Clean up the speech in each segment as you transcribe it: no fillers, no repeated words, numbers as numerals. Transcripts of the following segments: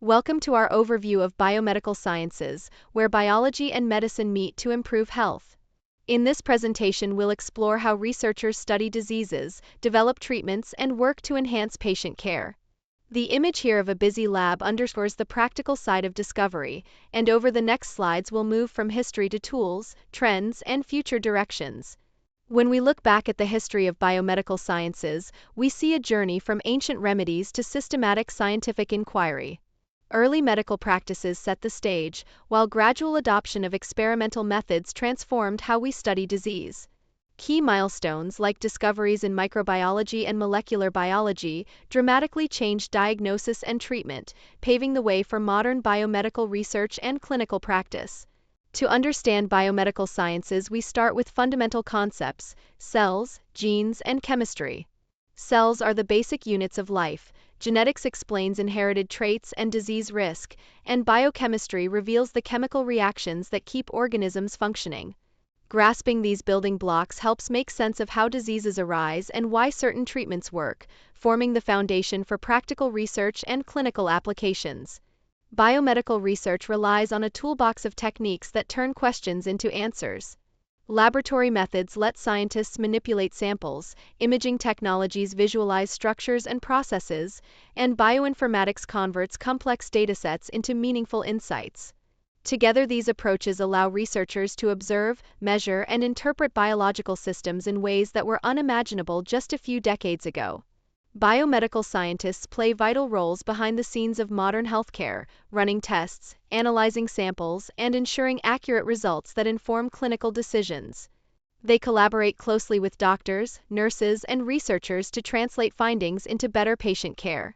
Welcome to our overview of biomedical sciences, where biology and medicine meet to improve health. In this presentation, we'll explore how researchers study diseases, develop treatments, and work to enhance patient care. The image here of a busy lab underscores the practical side of discovery, and over the next slides, we'll move from history to tools, trends, and future directions. When we look back at the history of biomedical sciences, we see a journey from ancient remedies to systematic scientific inquiry. Early medical practices set the stage, while gradual adoption of experimental methods transformed how we study disease. Key milestones like discoveries in microbiology and molecular biology dramatically changed diagnosis and treatment, paving the way for modern biomedical research and clinical practice. To understand biomedical sciences, we start with fundamental concepts: cells, genes, and chemistry. Cells are the basic units of life. Genetics explains inherited traits and disease risk, and biochemistry reveals the chemical reactions that keep organisms functioning. Grasping these building blocks helps make sense of how diseases arise and why certain treatments work, forming the foundation for practical research and clinical applications. Biomedical research relies on a toolbox of techniques that turn questions into answers. Laboratory methods let scientists manipulate samples, imaging technologies visualize structures and processes, and bioinformatics converts complex datasets into meaningful insights. Together, these approaches allow researchers to observe, measure, and interpret biological systems in ways that were unimaginable just a few decades ago. Biomedical scientists play vital roles behind the scenes of modern healthcare, running tests, analyzing samples, and ensuring accurate results that inform clinical decisions. They collaborate closely with doctors, nurses, and researchers to translate findings into better patient care.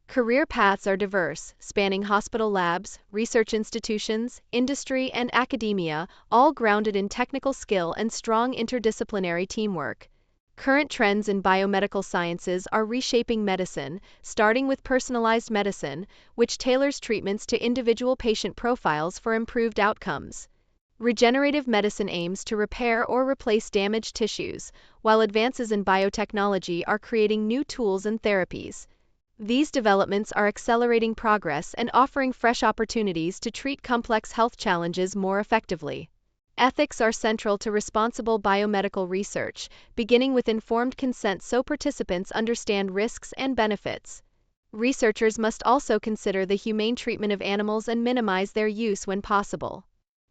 Career paths are diverse, spanning hospital labs, research institutions, industry, and academia, all grounded in technical skill and strong interdisciplinary teamwork. Current trends in biomedical sciences are reshaping medicine, starting with personalized medicine, which tailors treatments to individual patient profiles for improved outcomes. Regenerative medicine aims to repair or replace damaged tissues, while advances in biotechnology are creating new tools and therapies. These developments are accelerating progress and offering fresh opportunities to treat complex health challenges more effectively. Ethics are central to responsible biomedical research, beginning with informed consent so participants understand risks and benefits. Researchers must also consider the humane treatment of animals and minimize their use when possible.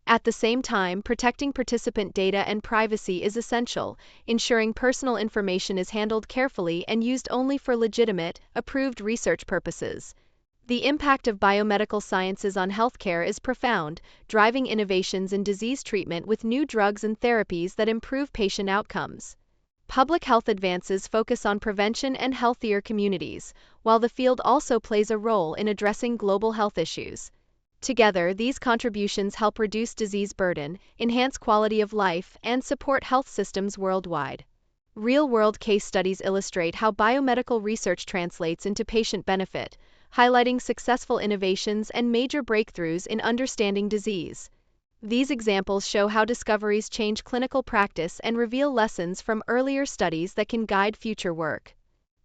At the same time, protecting participant data and privacy is essential, ensuring personal information is handled carefully and used only for legitimate, approved research purposes. The impact of biomedical sciences on healthcare is profound, driving innovations in disease treatment with new drugs and therapies that improve patient outcomes. Public health advances focus on prevention and healthier communities, while the field also plays a role in addressing global health issues. Together, these contributions help reduce disease burden, enhance quality of life, and support health systems worldwide. Real-world case studies illustrate how biomedical research translates into patient benefit, highlighting successful innovations and major breakthroughs in understanding disease. These examples show how discoveries change clinical practice and reveal lessons from earlier studies that can guide future work.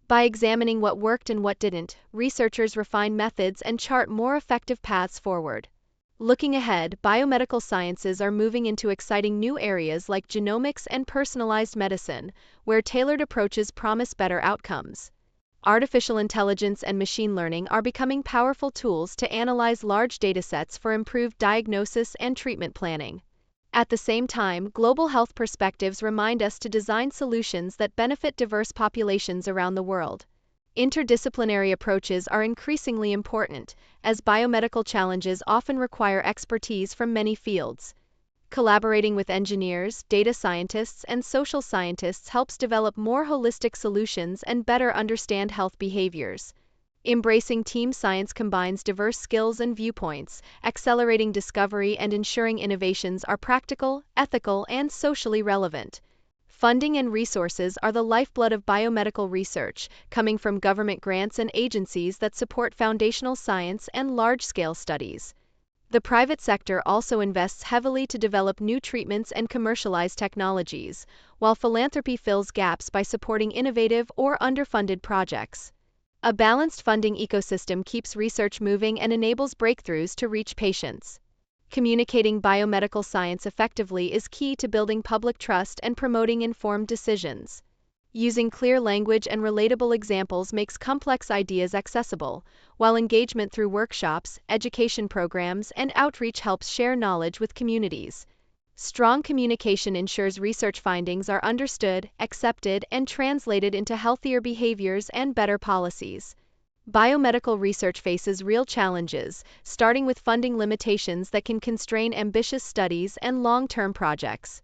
By examining what worked and what didn't, researchers refine methods and chart more effective paths forward. Looking ahead, biomedical sciences are moving into exciting new areas like genomics and personalized medicine, where tailored approaches promise better outcomes. Artificial intelligence and machine learning are becoming powerful tools to analyze large datasets for improved diagnosis and treatment planning. At the same time, global health perspectives remind us to design solutions that benefit diverse populations around the world. Interdisciplinary approaches are increasingly important, as biomedical challenges often require expertise from many fields. Collaborating with engineers, data scientists, and social scientists helps develop more holistic solutions and better understand health behaviors. Embracing team science combines diverse skills and viewpoints, accelerating discovery and ensuring innovations are practical, ethical, and socially relevant. Funding and resources are the lifeblood of biomedical research, coming from government grants and agencies that support foundational science and large-scale studies. The private sector also invests heavily to develop new treatments and commercialize technologies, while philanthropy fills gaps by supporting innovative or underfunded projects. A balanced funding ecosystem keeps research moving and enables breakthroughs to reach patients. Communicating biomedical science effectively is key to building public trust and promoting informed decisions. Using clear language and relatable examples makes complex ideas accessible, while engagement through workshops, education programs, and outreach helps share knowledge with communities. Strong communication ensures research findings are understood, accepted, and translated into healthier behaviors and better policies. Biomedical research faces real challenges, starting with funding limitations that can constrain ambitious studies and long-term projects.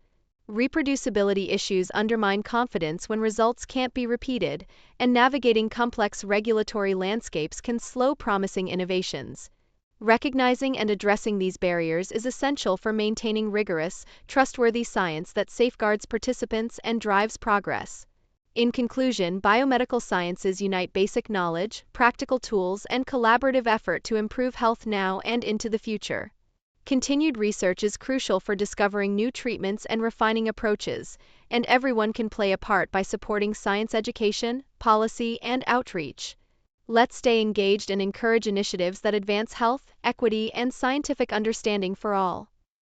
Reproducibility issues undermine confidence when results can't be repeated, and navigating complex regulatory landscapes can slow promising innovations. Recognizing and addressing these barriers is essential for maintaining rigorous, trustworthy science that safeguards participants and drives progress. In conclusion, biomedical sciences unite basic knowledge, practical tools, and collaborative effort to improve health now and into the future. Continued research is crucial for discovering new treatments and refining approaches, and everyone can play a part by supporting science education, policy, and outreach. Let's stay engaged and encourage initiatives that advance health, equity, and scientific understanding for all.